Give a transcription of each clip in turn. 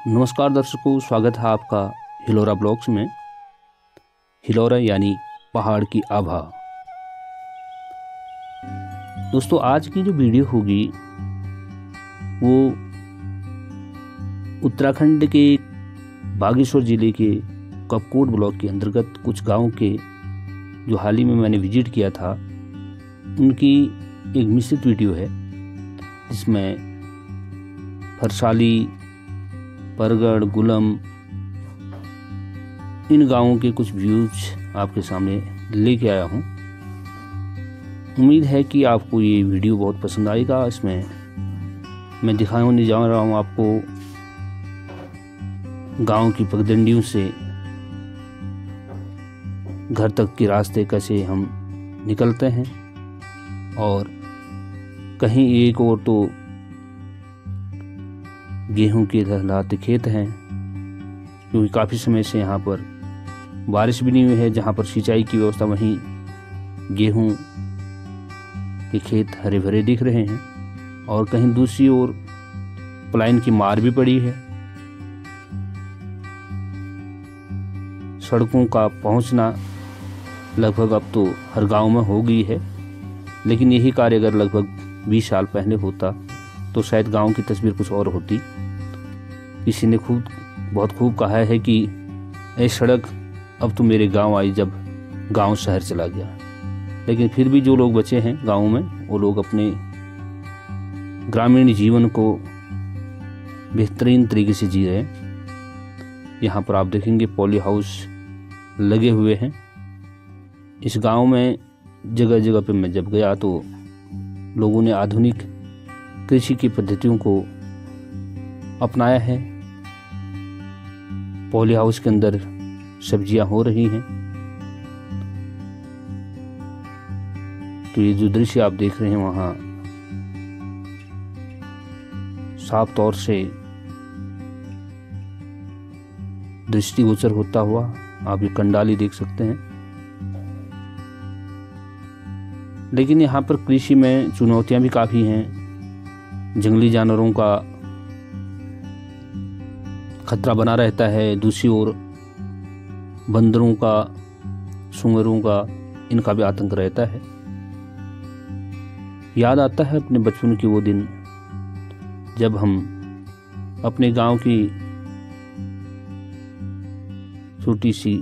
नमस्कार दर्शकों, स्वागत है आपका हिलोरा ब्लॉग्स में। हिलोरा यानी पहाड़ की आभा। दोस्तों, आज की जो वीडियो होगी वो उत्तराखंड के बागेश्वर जिले के कपकोट ब्लॉक के अंतर्गत कुछ गांव के जो हाल ही में मैंने विजिट किया था उनकी एक मिश्रित वीडियो है, जिसमें फरसाली, परगढ़, गुलम, इन गांवों के कुछ व्यूज आपके सामने लेके आया हूं। उम्मीद है कि आपको ये वीडियो बहुत पसंद आएगा। इसमें मैं दिखाने जा रहा हूं आपको गांव की पगडंडियों से घर तक के रास्ते कैसे हम निकलते हैं, और कहीं एक और तो गेहूं के लहलहाते खेत हैं, क्योंकि काफ़ी समय से यहाँ पर बारिश भी नहीं हुई है। जहाँ पर सिंचाई की व्यवस्था, वहीं गेहूं के खेत हरे भरे दिख रहे हैं, और कहीं दूसरी ओर पलायन की मार भी पड़ी है। सड़कों का पहुंचना लगभग अब तो हर गांव में हो गई है, लेकिन यही कार्य अगर लगभग 20 साल पहले होता तो शायद गांव की तस्वीर कुछ और होती। किसी ने बहुत खूब कहा है कि ऐ सड़क अब तो मेरे गांव आई जब गांव शहर चला गया। लेकिन फिर भी जो लोग बचे हैं गांव में, वो लोग अपने ग्रामीण जीवन को बेहतरीन तरीके से जी रहे हैं। यहाँ पर आप देखेंगे पॉली हाउस लगे हुए हैं। इस गांव में जगह जगह पे मैं जब गया तो लोगों ने आधुनिक कृषि की पद्धतियों को अपनाया है। पॉली हाउस के अंदर सब्जियां हो रही हैं। तो ये जो दृश्य आप देख रहे हैं, वहां साफ तौर से दृष्टिगोचर होता हुआ आप ये कंडाली देख सकते हैं। लेकिन यहाँ पर कृषि में चुनौतियां भी काफ़ी हैं। जंगली जानवरों का खतरा बना रहता है। दूसरी ओर बंदरों का, सूअरों का, इनका भी आतंक रहता है। याद आता है अपने बचपन के वो दिन जब हम अपने गांव की छोटी सी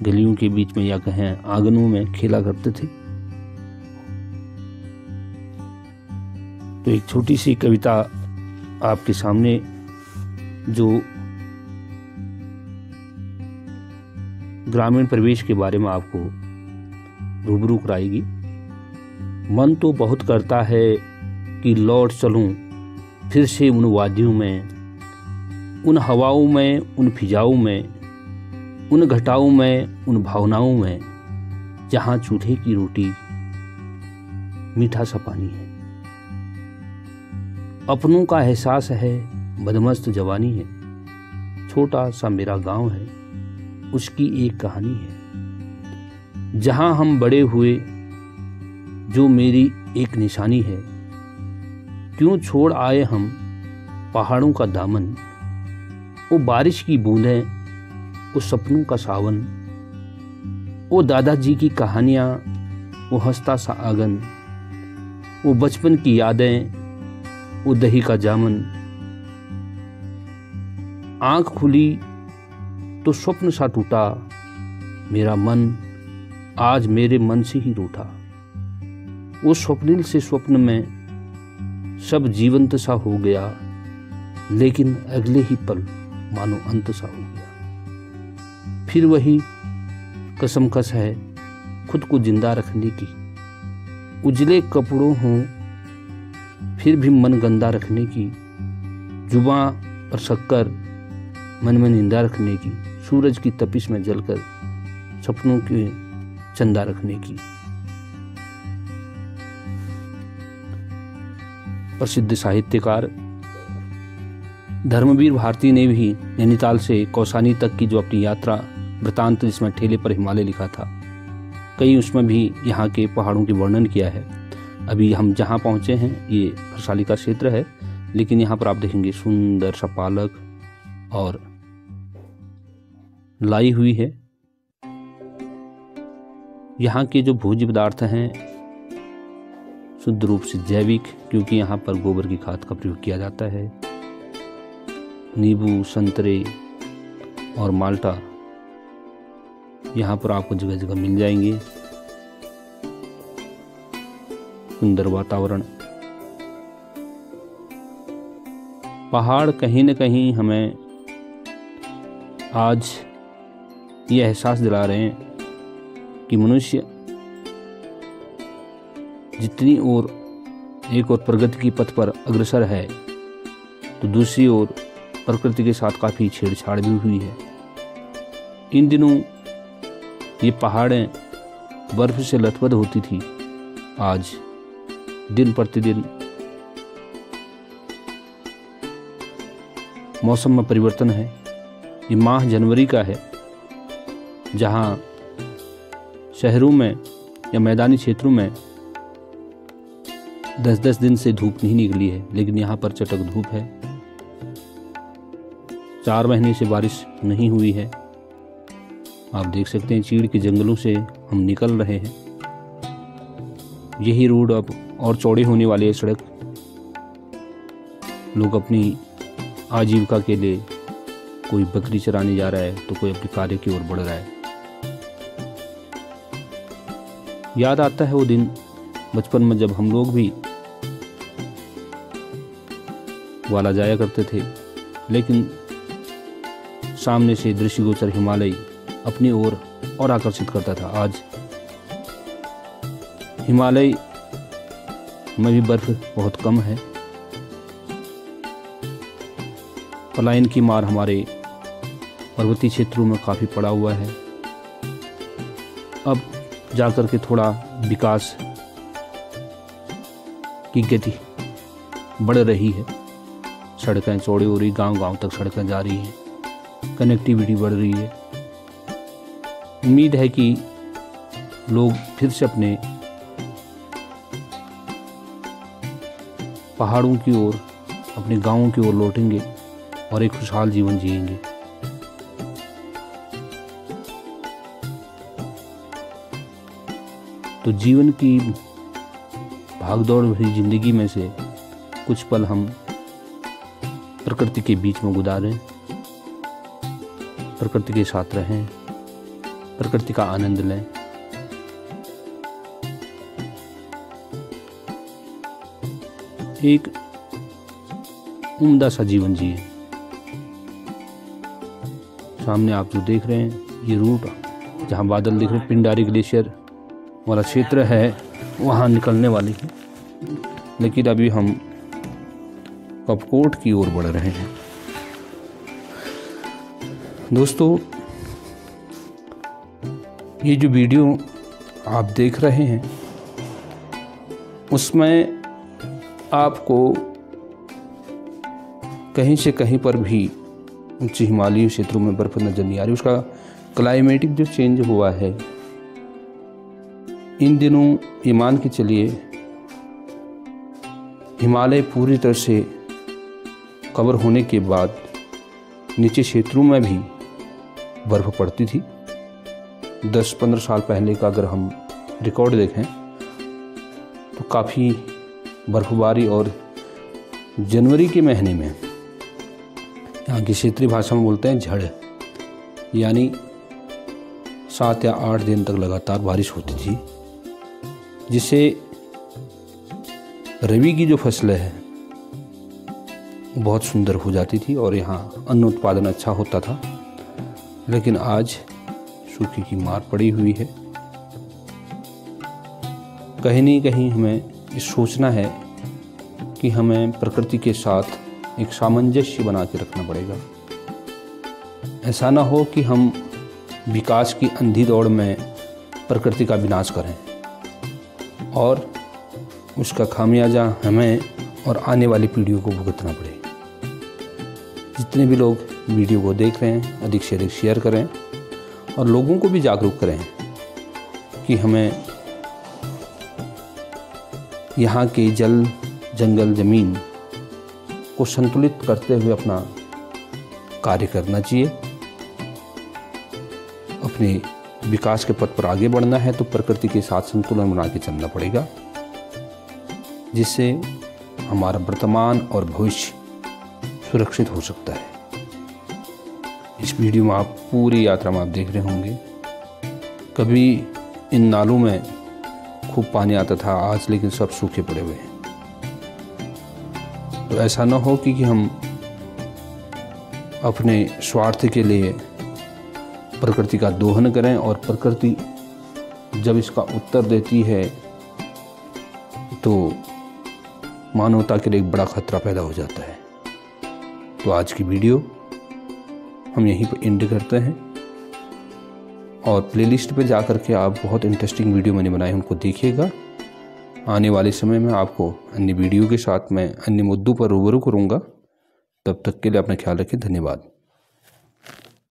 गलियों के बीच में या कहें आंगनों में खेला करते थे। तो एक छोटी सी कविता आपके सामने जो ग्रामीण परिवेश के बारे में आपको रूबरू कराएगी। मन तो बहुत करता है कि लौट चलूं फिर से उन वादियों में, उन हवाओं में, उन फिजाओं में, उन घटाओं में, उन भावनाओं में, जहां चूल्हे की रोटी, मीठा सा पानी है। अपनों का एहसास है, बदमस्त जवानी है। छोटा सा मेरा गांव है, उसकी एक कहानी है। जहां हम बड़े हुए, जो मेरी एक निशानी है। क्यों छोड़ आए हम पहाड़ों का दामन, वो बारिश की बूंदें, वो सपनों का सावन, वो दादाजी की कहानियां, वो हंसता सा आंगन, वो बचपन की यादें, वो दही का जामन। आंख खुली तो स्वप्न सा टूटा, मेरा मन आज मेरे मन से ही रूठा। वो स्वप्निल से स्वप्न में सब जीवंत सा हो गया, लेकिन अगले ही पल मानो अंत सा हो गया। फिर वही कसमकस है खुद को जिंदा रखने की। उजले कपड़ों हों फिर भी मन गंदा रखने की। जुबां पर शक्कर, मन में निंदा रखने की। सूरज की तपिश में जलकर सपनों के चंदा रखने की। प्रसिद्ध साहित्यकार धर्मवीर भारती ने भी नैनीताल से कौसानी तक की जो अपनी यात्रा वृतांत, जिसमें ठेले पर हिमालय लिखा था, कई उसमें भी यहाँ के पहाड़ों के वर्णन किया है। अभी हम जहाँ पहुँचे हैं ये फरसाली का क्षेत्र है, लेकिन यहाँ पर आप देखेंगे सुंदर सा पालक और लाई हुई है। यहाँ के जो भोज्य पदार्थ हैं शुद्ध रूप से जैविक, क्योंकि यहाँ पर गोबर की खाद का प्रयोग किया जाता है। नींबू, संतरे और माल्टा यहाँ पर आपको जगह जगह मिल जाएंगे। सुंदर वातावरण, पहाड़ कहीं न कहीं हमें आज ये एहसास दिला रहे हैं कि मनुष्य जितनी ओर एक और प्रगति की पथ पर अग्रसर है, तो दूसरी ओर प्रकृति के साथ काफ़ी छेड़छाड़ भी हुई है। इन दिनों ये पहाड़ें बर्फ से लथपथ होती थी, आज दिन प्रतिदिन मौसम में परिवर्तन है। ये माह जनवरी का है, जहाँ शहरों में या मैदानी क्षेत्रों में 10-10 दिन से धूप नहीं निकली है, लेकिन यहाँ पर चटक धूप है। 4 महीने से बारिश नहीं हुई है। आप देख सकते हैं चीड़ के जंगलों से हम निकल रहे हैं। यही रोड अब और चौड़े होने वाली है सड़क। लोग अपनी आजीविका के लिए कोई बकरी चराने जा रहा है, तो कोई अपने कार्य की ओर बढ़ रहा है। याद आता है वो दिन बचपन में जब हम लोग भी ग्वाला जाया करते थे, लेकिन सामने से दृष्टिगोचर हिमालय अपनी ओर और आकर्षित करता था। आज हिमालय में भी बर्फ बहुत कम है। पलायन की मार हमारे पर्वतीय क्षेत्रों में काफ़ी पड़ा हुआ है। अब जाकर के थोड़ा विकास की गति बढ़ रही है। सड़कें चौड़ी हो रही, गांव-गांव तक सड़कें जा रही हैं, कनेक्टिविटी बढ़ रही है। उम्मीद है कि लोग फिर से अपने पहाड़ों की ओर, अपने गांवों की ओर लौटेंगे और एक खुशहाल जीवन जिएंगे। तो जीवन की भागदौड़ भरी जिंदगी में से कुछ पल हम प्रकृति के बीच में गुजारें, प्रकृति के साथ रहें, प्रकृति का आनंद लें। एक उम्दा सा जीवन जिए। सामने आप जो देख रहे हैं ये रूट, जहाँ बादल दिख रहे हैं, पिंडारी ग्लेशियर वाला क्षेत्र है, वहाँ निकलने वाली है। लेकिन अभी हम कपकोट की ओर बढ़ रहे हैं। दोस्तों, ये जो वीडियो आप देख रहे हैं उसमें आपको कहीं से कहीं पर भी उच्च हिमालयी क्षेत्रों में बर्फ नजर नहीं आ रही। उसका क्लाइमेटिक जो चेंज हुआ है इन दिनों, ये मान के चलिए हिमालय पूरी तरह से कवर होने के बाद नीचे क्षेत्रों में भी बर्फ पड़ती थी। 10-15 साल पहले का अगर हम रिकॉर्ड देखें तो काफ़ी बर्फबारी, और जनवरी के महीने में यहाँ की क्षेत्रीय भाषा में बोलते हैं झड़, यानी 7 या 8 दिन तक लगातार बारिश होती थी, जिससे रबी की जो फसलें हैं बहुत सुंदर हो जाती थी और यहाँ अन्न उत्पादन अच्छा होता था। लेकिन आज सूखे की मार पड़ी हुई है। कहीं नहीं कहीं हमें ये सोचना है कि हमें प्रकृति के साथ एक सामंजस्य बना के रखना पड़ेगा। ऐसा ना हो कि हम विकास की अंधी दौड़ में प्रकृति का विनाश करें और उसका खामियाजा हमें और आने वाली पीढ़ियों को भुगतना पड़े। जितने भी लोग वीडियो को देख रहे हैं अधिक से अधिक शेयर करें और लोगों को भी जागरूक करें कि हमें यहाँ के जल, जंगल, ज़मीन को संतुलित करते हुए अपना कार्य करना चाहिए। अपने विकास के पथ पर आगे बढ़ना है तो प्रकृति के साथ संतुलन बना के चलना पड़ेगा, जिससे हमारा वर्तमान और भविष्य सुरक्षित हो सकता है। इस वीडियो में आप पूरी यात्रा में आप देख रहे होंगे, कभी इन नालों में खूब पानी आता था, आज लेकिन सब सूखे पड़े हुए हैं। तो ऐसा ना हो कि हम अपने स्वार्थ के लिए प्रकृति का दोहन करें और प्रकृति जब इसका उत्तर देती है तो मानवता के लिए एक बड़ा खतरा पैदा हो जाता है। तो आज की वीडियो हम यहीं पर एंड करते हैं और प्लेलिस्ट पे जाकर के आप बहुत इंटरेस्टिंग वीडियो मैंने बनाए उनको देखिएगा। आने वाले समय में आपको अन्य वीडियो के साथ मैं अन्य मुद्दों पर रूबरू करूँगा। तब तक के लिए अपना ख्याल रखें। धन्यवाद।